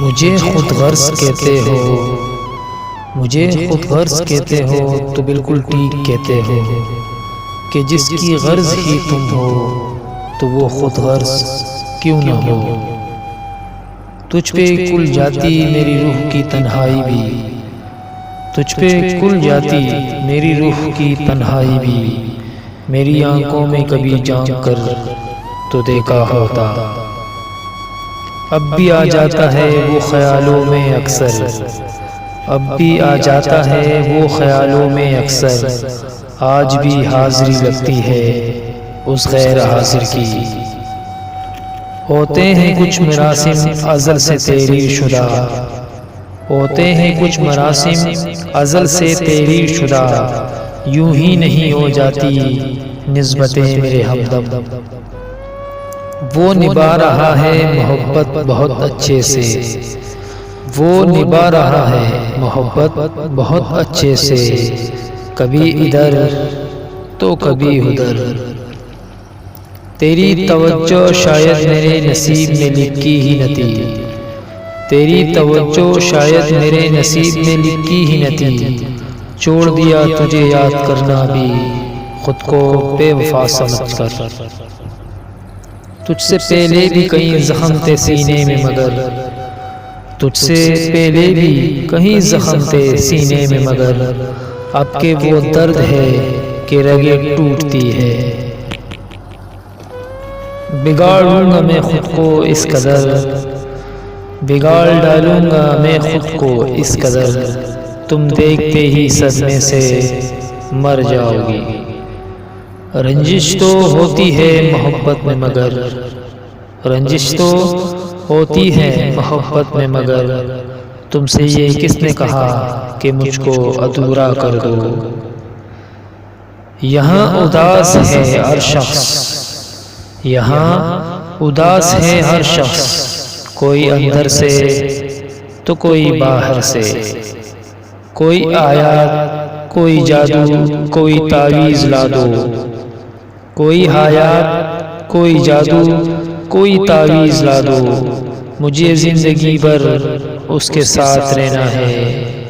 مجھے خود غرض کہتے ہو، مجھے خود غرض کہتے ہو تو بالکل ٹھیک کہتے ہو کہ جس کی غرض ہی تم ہو تو وہ خود غرض کیوں نہ ہو۔ تجھ پہ کھل جاتی میری روح کی تنہائی بھی، تجھ پہ کھل جاتی میری روح کی تنہائی بھی، میری آنکھوں میں کبھی جھانک کر تو دیکھا ہوتا۔ اب بھی آ جاتا ہے وہ خیالوں میں اکثر، اب بھی آ جاتا ہے وہ خیالوں میں اکثر، آج بھی حاضری لگتی ہے اس غیر حاضر کی۔ ہوتے ہیں کچھ مراسم ازل سے تیری شدہ، ہوتے ہیں کچھ مراسم ازل سے تیری شدہ، یوں ہی نہیں ہو جاتی نسبتیں میرے ہمدم۔ وہ نبھا رہا ہے محبت بہت اچھے سے، وہ نبھا رہا ہے محبت بہت اچھے سے، کبھی ادھر تو کبھی ادھر۔ تیری توجہ شاید میرے نصیب میں لکھی ہی نہ تھی، تیری توجہ شاید میرے نصیب میں لکھی ہی نہ تھی، چھوڑ دیا تجھے یاد کرنا بھی خود کو بے وفا سمجھ کر۔ تجھ سے پہلے بھی کہیں زخم تھے سینے میں مگر، تجھ سے پہلے بھی کہیں زخم تھے سینے میں مگر، اب کہ وہ درد ہے کہ رگیں ٹوٹتی ہے۔ بگاڑوں گا میں خود کو اس قدر، بگاڑ ڈالوں گا میں خود کو اس قدر، تم دیکھتے ہی صدمے سے مر جاؤ گی۔ رنجش تو ہوتی ہے محبت میں مگر، رنجش تو ہوتی ہے محبت میں مگر، تم سے یہ کس نے کہا کہ مجھ کو ادھورا کر دو۔ یہاں اداس ہے ہر شخص، یہاں اداس ہے ہر شخص، کوئی اندر سے تو کوئی باہر سے، کوئی آیات کوئی جادو کوئی تعویذ لا دو، کوئی حیات کوئی جادو کوئی تعویذ لا دو، مجھے زندگی بھر اس کے ساتھ رہنا ہے۔